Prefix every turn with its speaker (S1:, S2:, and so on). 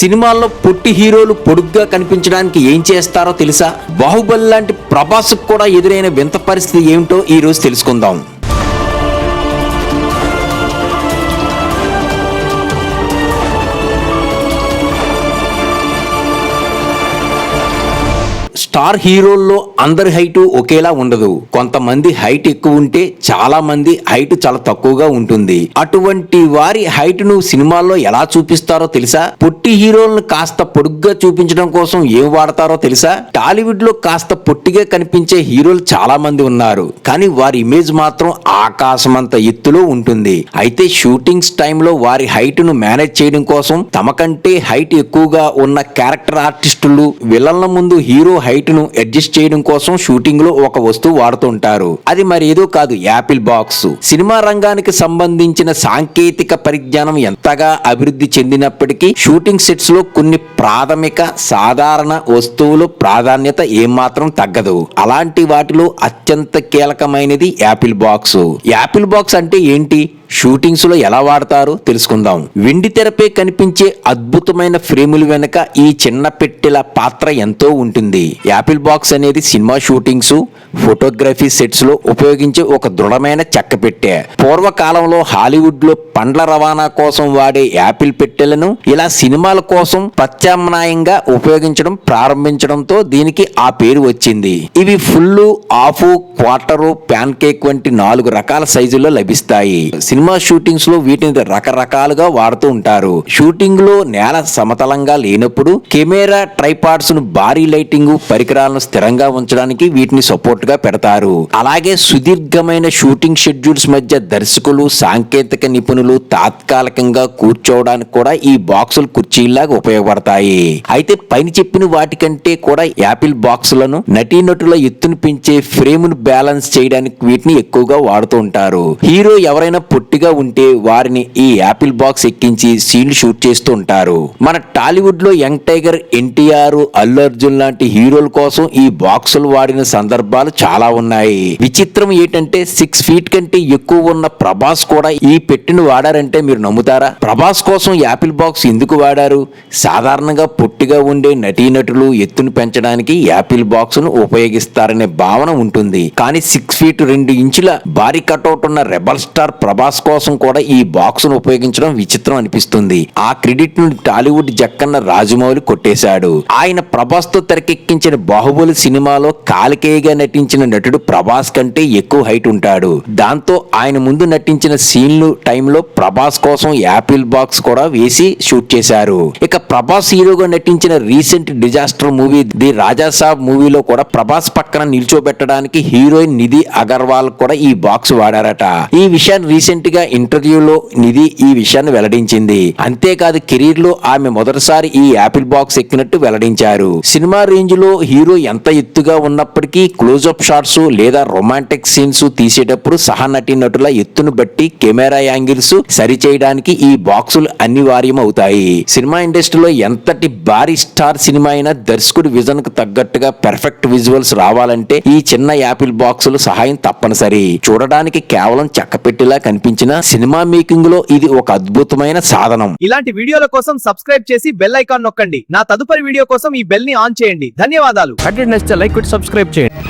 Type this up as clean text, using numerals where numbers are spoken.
S1: సినిమాల్లో పొట్టి హీరోలు పొడుగ్గా కనిపించడానికి ఏం చేస్తారో తెలుసా? బాహుబలి లాంటి ప్రభాస్కు కూడా ఎదురైన వింత పరిస్థితి ఏమిటో ఈ రోజు తెలుసుకుందాం. స్టార్ హీరోల్లో అందరి హైటు ఒకేలా ఉండదు. కొంతమంది హైట్ ఎక్కువ ఉంటే చాలా మంది హైట్ చాలా తక్కువగా ఉంటుంది. అటువంటి వారి హైట్ ను సినిమాల్లో ఎలా చూపిస్తారో తెలుసా? పొట్టి హీరోలను కాస్త పొడుగ్గా చూపించడం కోసం ఏం వాడతారో తెలుసా? టాలీవుడ్ లో కాస్త పొట్టిగా కనిపించే హీరోలు చాలా మంది ఉన్నారు, కానీ వారి ఇమేజ్ మాత్రం ఆకాశమంత ఎత్తులో ఉంటుంది. అయితే షూటింగ్స్ టైంలో వారి హైట్ ను మేనేజ్ చేయడం కోసం తమకంటే హైట్ ఎక్కువగా ఉన్న క్యారెక్టర్ ఆర్టిస్టులు విలన్ల ముందు హీరో హైట్ ను అడ్జస్ట్ చేయడం కోసం షూటింగ్ లో ఒక వస్తువు వాడుతుంటారు. అది మరి ఏదో కాదు, యాపిల్ బాక్స్. సినిమా రంగానికి సంబంధించిన సాంకేతిక పరిజ్ఞానం ఎంతగా అభివృద్ధి చెందినప్పటికీ షూటింగ్ సెట్స్ లో కొన్ని ప్రాథమిక సాధారణ వస్తువులు ప్రాధాన్యత ఏమాత్రం తగ్గదు. అలాంటి వాటిలో అత్యంత కీలకమైనది యాపిల్ బాక్స్. యాపిల్ బాక్స్ అంటే ఏంటి, షూటింగ్స్ లో ఎలా వాడతారో తెలుసుకుందాం. వెండి తెరపై కనిపించే అద్భుతమైన ఫ్రేముల వెనుక ఈ చిన్న పెట్టెల పాత్ర ఎంతో ఉంటుంది. యాపిల్ బాక్స్ అనేది సినిమా షూటింగ్స్, ఫోటోగ్రఫీ సెట్స్ లో ఉపయోగించే ఒక దృఢమైన చెక్క పెట్టె. పూర్వకాలంలో హాలీవుడ్ లో పండ్ల రవాణా కోసం వాడే యాపిల్ పెట్టెలను ఇలా సినిమాల కోసం ప్రత్యామ్నాయంగా ఉపయోగించడం ప్రారంభించడంతో దీనికి ఆ పేరు వచ్చింది. ఇవి full, half, quarter, pan cake వంటి 4 రకాల సైజుల్లో లభిస్తాయి. సినిమా షూటింగ్స్ లో వీటిని రకరకాలుగా వాడుతూ ఉంటారు. షూటింగ్ లో నేల సమతలంగా లేనప్పుడు కెమెరా ట్రైపాడ్స్ ను భారీ లైటింగ్ పరికరాలను స్థిరంగా ఉంచడానికి వీటిని సపోర్ట్ గా పెడతారు. అలాగే సుదీర్ఘమైన షూటింగ్ షెడ్యూల్స్ మధ్య దర్శకులు, సాంకేతిక నిపుణులు తాత్కాలికంగా కూర్చోవడానికి కూడా ఈ బాక్సులు కుర్చీలాగా ఉపయోగపడతాయి. అయితే పైన చెప్పిన వాటికంటే కూడా యాపిల్ బాక్సులను నటీనటుల ఎత్తును పెంచే ఫ్రేమ్ ను బ్యాలెన్స్ చేయడానికి వీటిని ఎక్కువగా వాడుతూ ఉంటారు. హీరో ఎవరైనా పొట్టిగా ఉంటే వారిని ఈ యాపిల్ బాక్స్ ఎక్కించి సీన్లు షూట్ చేస్తూ ఉంటారు. మన టాలీవుడ్ లో యంగ్ టైగర్ ఎన్టీఆర్, అల్లు అర్జున్ లాంటి హీరోల కోసం ఈ బాక్సులు వాడిన సందర్భాలు చాలా ఉన్నాయి. విచిత్రం ఏంటంటే 6 ఫీట్ కంటే ఎక్కువ ఉన్న ప్రభాస్ కూడా ఈ పెట్టెను వాడారంటే మీరు నమ్ముతారా? ప్రభాస్ కోసం యాపిల్ బాక్స్ ఎందుకు వాడారు? సాధారణంగా పొట్టిగా ఉండే నటీనటులు ఎత్తును పెంచడానికి యాపిల్ బాక్స్ ను ఉపయోగిస్తారనే భావన ఉంటుంది. కానీ 6 ఫీట్ 2 ఇంచుల భారీ కటౌట్ ఉన్న రెబల్ స్టార్ ప్రభాస్ కోసం కూడా ఈ బాక్స్ ను ఉపయోగించడం విచిత్రం అనిపిస్తుంది. ఆ క్రెడిట్ ను టాలీవుడ్ జక్కన్న రాజమౌళి కొట్టేశాడు. ఆయన ప్రభాస్ తో తెరకెక్కించిన బాహుబలి సినిమాలో కాలికేయగా నటించిన నటుడు ప్రభాస్ కంటే ఎక్కువ హైట్ ఉంటాడు. దాంతో ఆయన ముందు నటించిన సీన్లు టైంలో ప్రభాస్ కోసం యాపిల్ బాక్స్ కూడా వేసి షూట్ చేశారు. ఇక ప్రభాస్ హీరోగా నటించిన రీసెంట్ డిజాస్టర్ మూవీ ది రాజా సాబ్ మూవీలో కూడా ప్రభాస్ పక్కన నిల్చోబెట్టడానికి హీరోయిన్ నిధి అగర్వాల్ కూడా ఈ బాక్స్ వాడారట. ఈ విషయాన్ని రీసెంట్ గా ఇంటర్వ్యూలో నిధి ఈ విషయాన్ని వెల్లడించింది. అంతేకాదు కెరీర్ లో ఆమె మొదటిసారి ఈ యాపిల్ బాక్స్ ఎక్కినట్టు వెల్లడించారు. సినిమా రేంజ్ లో హీరో ఎంత ఎత్తుగా ఉన్నప్పటికీ క్లోజ్అప్ షాట్స్ లేదా రొమాంటిక్ సీన్స్ తీసేటప్పుడు సహా నటుల ఎత్తును బట్టి కెమెరా యాంగిల్స్ సరిచేయడానికి ఈ బాక్సులు అనివార్యం అవుతాయి. సినిమా ఇండస్ట్రీలో ఎంతటి భారీ స్టార్ సినిమా అయినా దర్శకుడి విజన్ కు తగ్గట్టుగా పెర్ఫెక్ట్ విజువల్స్ రావాలంటే ఈ చిన్న యాపిల్ బాక్సులు సహాయం తప్పనిసరి. చూడడానికి కేవలం చెక్కపెట్టిలా కనిపించిన సినిమా మేకింగ్ లో ఇది ఒక అద్భుతమైన సాధనం.
S2: ఇలాంటి వీడియోల కోసం సబ్స్క్రైబ్ చేసి బెల్ ఐకాన్ నొక్కండి. నా తదుపరి వీడియో కోసం ఈ బెల్ ని ఆన్ చేయండి. ధన్యవాదాలు.
S3: కంటెంట్ నచ్చితే లైక్ కొట్టి సబ్స్క్రైబ్ చేయండి.